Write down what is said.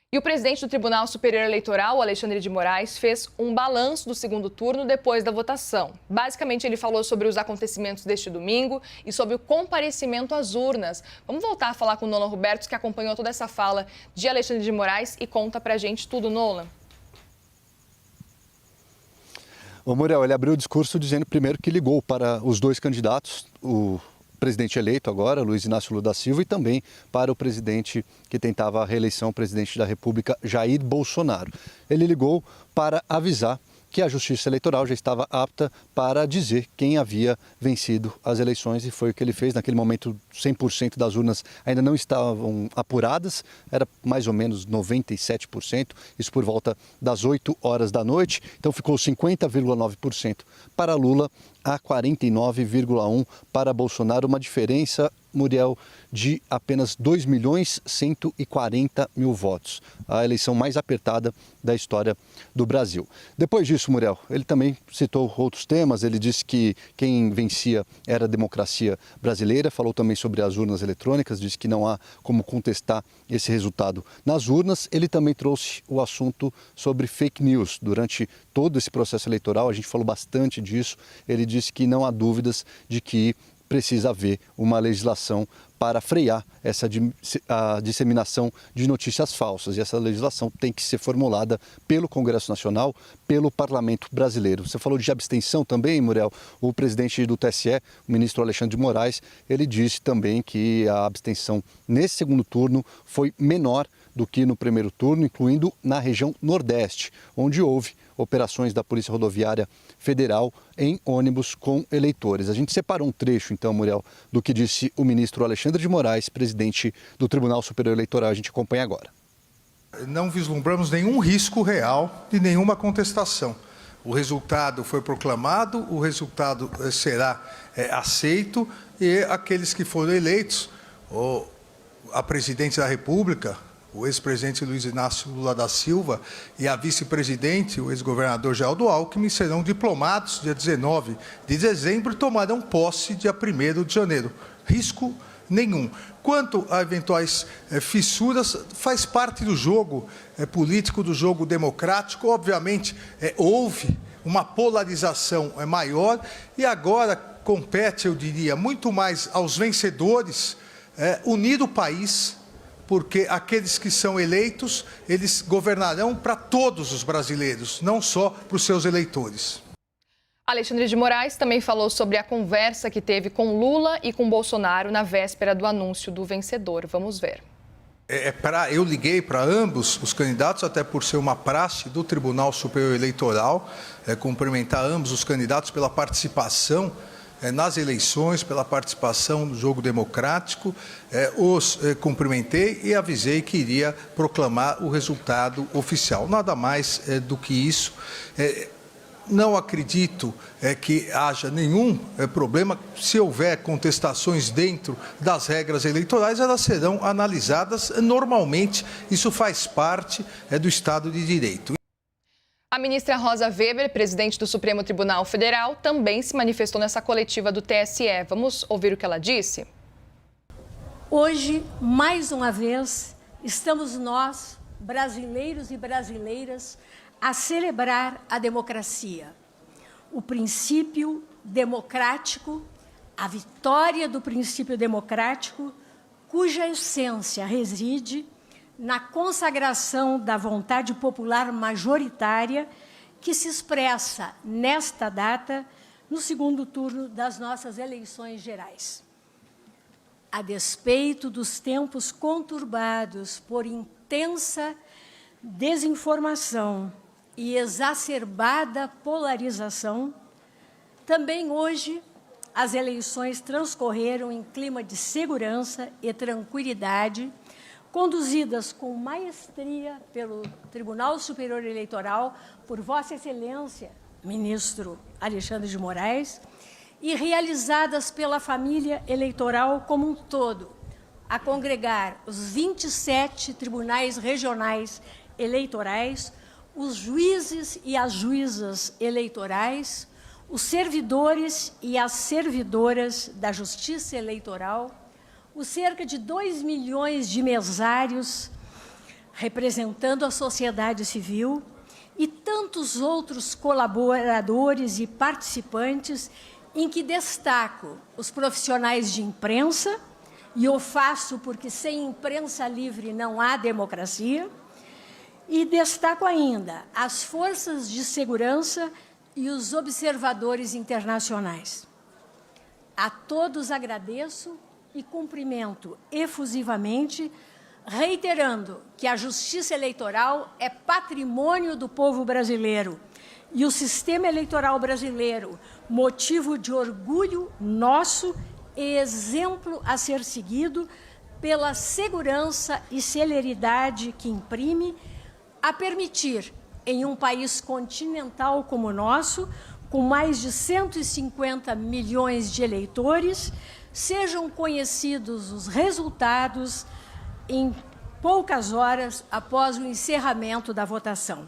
E o presidente do Tribunal Superior Eleitoral, Alexandre de Moraes, fez um balanço do segundo turno depois da votação. Basicamente, ele falou sobre os acontecimentos deste domingo e sobre o comparecimento às urnas. Vamos voltar a falar com o Nolan Roberto, que acompanhou toda essa fala de Alexandre de Moraes e conta pra gente tudo, Nolan. O Muriel, ele abriu o discurso dizendo primeiro que ligou para os dois candidatos, o presidente eleito agora, Luiz Inácio Lula da Silva, e também para o presidente que tentava a reeleição, o presidente da República, Jair Bolsonaro. Ele ligou para avisar que a Justiça Eleitoral já estava apta para dizer quem havia vencido as eleições, e foi o que ele fez. Naquele momento, 100% das urnas ainda não estavam apuradas, era mais ou menos 97%, isso por volta das 8 horas da noite. Então ficou 50,9% para Lula a 49,1% para Bolsonaro, uma diferença, Muriel, de apenas 2.140.000 votos. A eleição mais apertada da história do Brasil. Depois disso, Muriel, ele também citou outros temas. Ele disse que quem vencia era a democracia brasileira, falou também sobre as urnas eletrônicas, disse que não há como contestar esse resultado nas urnas. Ele também trouxe o assunto sobre fake news. Durante todo esse processo eleitoral, a gente falou bastante disso. Ele disse que não há dúvidas de que precisa haver uma legislação para frear a disseminação de notícias falsas. E essa legislação tem que ser formulada pelo Congresso Nacional, pelo Parlamento Brasileiro. Você falou de abstenção também, Muriel. O presidente do TSE, o ministro Alexandre de Moraes, ele disse também que a abstenção nesse segundo turno foi menor do que no primeiro turno, incluindo na região Nordeste, onde houve operações da Polícia Rodoviária Federal em ônibus com eleitores. A gente separou um trecho, então, Muriel, do que disse o ministro Alexandre de Moraes, presidente do Tribunal Superior Eleitoral. A gente acompanha agora. Não vislumbramos nenhum risco real de nenhuma contestação. O resultado foi proclamado, o resultado será aceito, e aqueles que foram eleitos, a presidente da República, o ex-presidente Luiz Inácio Lula da Silva, e a vice-presidente, o ex-governador Geraldo Alckmin, serão diplomados dia 19 de dezembro e tomarão posse dia 1º de janeiro. Risco nenhum. Quanto a eventuais fissuras, faz parte do jogo político, do jogo democrático. Obviamente, houve uma polarização maior, e agora compete, eu diria, muito mais aos vencedores unir o país, porque aqueles que são eleitos, eles governarão para todos os brasileiros, não só para os seus eleitores. Alexandre de Moraes também falou sobre a conversa que teve com Lula e com Bolsonaro na véspera do anúncio do vencedor. Vamos ver. Eu liguei para ambos os candidatos, até por ser uma praxe do Tribunal Superior Eleitoral, cumprimentar ambos os candidatos pela participação nas eleições, pela participação no jogo democrático. Os cumprimentei e avisei que iria proclamar o resultado oficial. Nada mais do que isso. Não acredito que haja nenhum problema. Se houver contestações dentro das regras eleitorais, elas serão analisadas normalmente. Isso faz parte do Estado de Direito. A ministra Rosa Weber, presidente do Supremo Tribunal Federal, também se manifestou nessa coletiva do TSE. Vamos ouvir o que ela disse? Hoje, mais uma vez, estamos nós, brasileiros e brasileiras, a celebrar a democracia, o princípio democrático, a vitória do princípio democrático, cuja essência reside na consagração da vontade popular majoritária que se expressa nesta data no segundo turno das nossas eleições gerais. A despeito dos tempos conturbados por intensa desinformação e exacerbada polarização, também hoje as eleições transcorreram em clima de segurança e tranquilidade, conduzidas com maestria pelo Tribunal Superior Eleitoral, por Vossa Excelência, ministro Alexandre de Moraes, e realizadas pela família eleitoral como um todo, a congregar os 27 tribunais regionais eleitorais, os juízes e as juízas eleitorais, os servidores e as servidoras da Justiça Eleitoral, os cerca de 2 milhões de mesários representando a sociedade civil, e tantos outros colaboradores e participantes, em que destaco os profissionais de imprensa, e eu faço porque sem imprensa livre não há democracia, e destaco ainda as forças de segurança e os observadores internacionais. A todos agradeço e cumprimento efusivamente, reiterando que a justiça eleitoral é patrimônio do povo brasileiro e o sistema eleitoral brasileiro, motivo de orgulho nosso e exemplo a ser seguido pela segurança e celeridade que imprime, a permitir, em um país continental como o nosso, com mais de 150 milhões de eleitores, sejam conhecidos os resultados em poucas horas após o encerramento da votação.